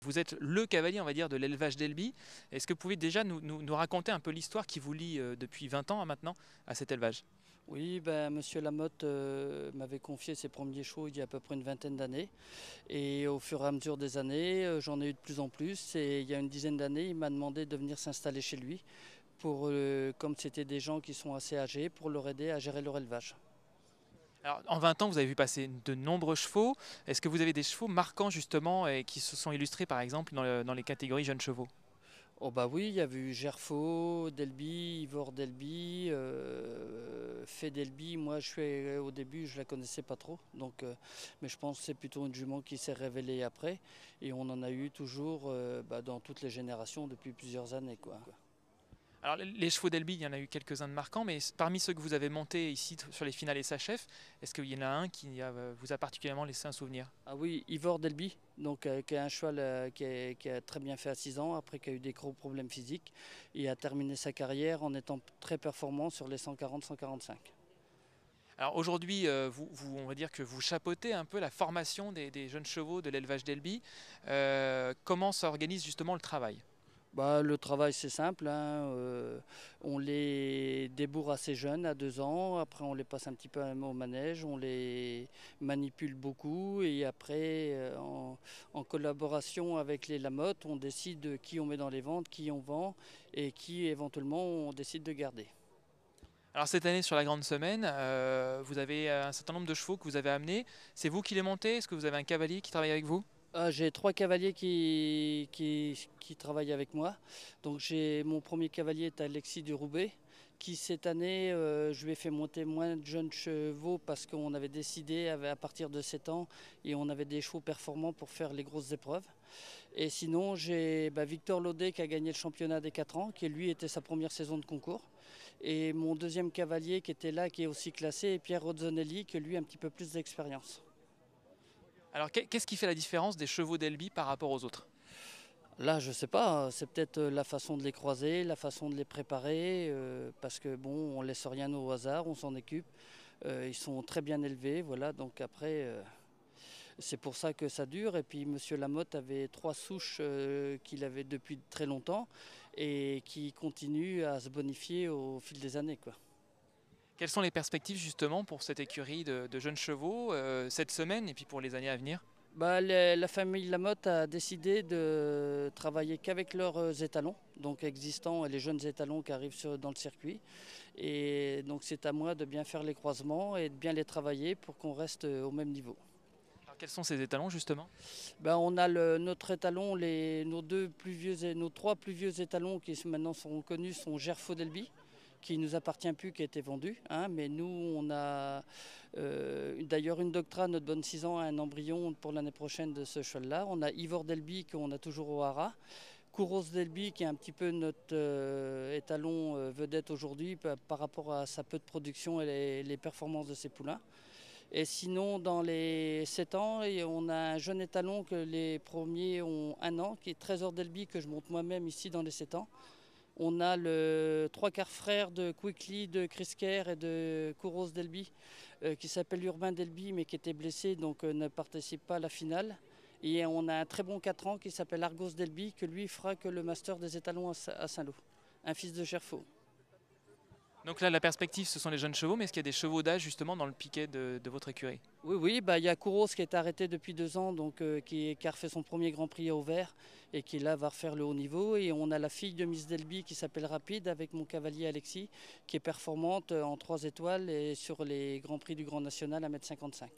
Vous êtes le cavalier, on va dire, de l'élevage d'Elby. Est-ce que vous pouvez déjà nous raconter un peu l'histoire qui vous lie depuis 20 ans maintenant à cet élevage? Oui, ben, Monsieur Lamotte m'avait confié ses premiers chevaux il y a à peu près une vingtaine d'années. Et au fur et à mesure des années, j'en ai eu de plus en plus. Et il y a une dizaine d'années, il m'a demandé de venir s'installer chez lui, comme c'était des gens qui sont assez âgés, pour leur aider à gérer leur élevage. Alors, en 20 ans, vous avez vu passer de nombreux chevaux. Est-ce que vous avez des chevaux marquants justement et qui se sont illustrés par exemple dans les catégories jeunes chevaux? Oh bah oui, il y a eu Gerfo, Delby, Ivor Delby, Fée Delby. Moi, au début, je la connaissais pas trop, mais je pense que c'est plutôt une jument qui s'est révélée après, et on en a eu toujours dans toutes les générations depuis plusieurs années, quoi. Alors, les chevaux d'Elby, il y en a eu quelques-uns de marquants, mais parmi ceux que vous avez montés ici sur les finales et SHF, est-ce qu'il y en a un vous a particulièrement laissé un souvenir? Ah oui, Ivor Delby, qui est un cheval qui a très bien fait à 6 ans, après qui a eu des gros problèmes physiques, et a terminé sa carrière en étant très performant sur les 140-145. Alors aujourd'hui, on va dire que vous chapeautez un peu la formation des jeunes chevaux de l'élevage d'Elby. Comment s'organise justement le travail? Bah, le travail c'est simple, hein, on les débourre assez jeunes, à 2 ans, après on les passe un petit peu au manège, on les manipule beaucoup et après en collaboration avec les Lamotte, on décide de qui on met dans les ventes, qui on vend et qui éventuellement on décide de garder. Alors cette année sur la grande semaine, vous avez un certain nombre de chevaux que vous avez amenés. C'est vous qui les montez? Est-ce que vous avez un cavalier qui travaille avec vous? Ah, j'ai 3 cavaliers qui travaillent avec moi. Donc j'ai mon premier cavalier est Alexis du Roubaix, qui cette année, je lui ai fait monter moins de jeunes chevaux parce qu'on avait décidé à partir de 7 ans et on avait des chevaux performants pour faire les grosses épreuves. Et sinon j'ai Victor Laudet qui a gagné le championnat des 4 ans, qui lui était sa première saison de concours. Et mon deuxième cavalier qui était là, qui est aussi classé, est Pierre Rozzonelli, qui lui a un petit peu plus d'expérience. Alors qu'est-ce qui fait la différence des chevaux d'Elby par rapport aux autres? Là, je sais pas, c'est peut-être la façon de les croiser, la façon de les préparer, parce que bon, on laisse rien au hasard, on s'en occupe. Ils sont très bien élevés, voilà. Donc après, c'est pour ça que ça dure. Et puis Monsieur Lamotte avait 3 souches qu'il avait depuis très longtemps et qui continuent à se bonifier au fil des années, quoi. Quelles sont les perspectives justement pour cette écurie de jeunes chevaux cette semaine et puis pour les années à venir? Bah, la famille Lamotte a décidé de travailler qu'avec leurs étalons, donc existants et les jeunes étalons qui arrivent dans le circuit. Et donc c'est à moi de bien faire les croisements et de bien les travailler pour qu'on reste au même niveau. Alors quels sont ces étalons justement? Ben, on a notre étalon, nos 3 plus vieux étalons qui maintenant sont connus sont Gerfo Delby, qui nous appartient plus, qui a été vendu, hein, mais nous on a d'ailleurs une Doctra, notre bonne 6 ans, un embryon pour l'année prochaine de ce cheval-là. On a Ivor Delby qu'on a toujours au Hara. Kouros Delby qui est un petit peu notre étalon vedette aujourd'hui par rapport à sa peu de production et les performances de ses poulains. Et sinon, dans les 7 ans, on a un jeune étalon que les premiers ont 1 an, qui est Trésor Delby, que je monte moi-même ici dans les 7 ans. On a le 3/4 frère de Quickly, de Chris Kerr et de Kouros Delby, qui s'appelle Urbain Delby, mais qui était blessé, donc ne participe pas à la finale. Et on a un très bon 4 ans qui s'appelle Argos Delby, que lui fera que le master des étalons à Saint-Lô, un fils de Gerfo. Donc là la perspective ce sont les jeunes chevaux, mais est-ce qu'il y a des chevaux d'âge justement dans le piquet de votre écurie? Oui, oui, il y a Kouros qui est arrêté depuis 2 ans, qui a refait son premier Grand Prix à Auvers et qui là va refaire le haut niveau. Et on a la fille de Miss Delby qui s'appelle Rapide avec mon cavalier Alexis, qui est performante en 3 étoiles et sur les Grands Prix du Grand National à 1,55 m.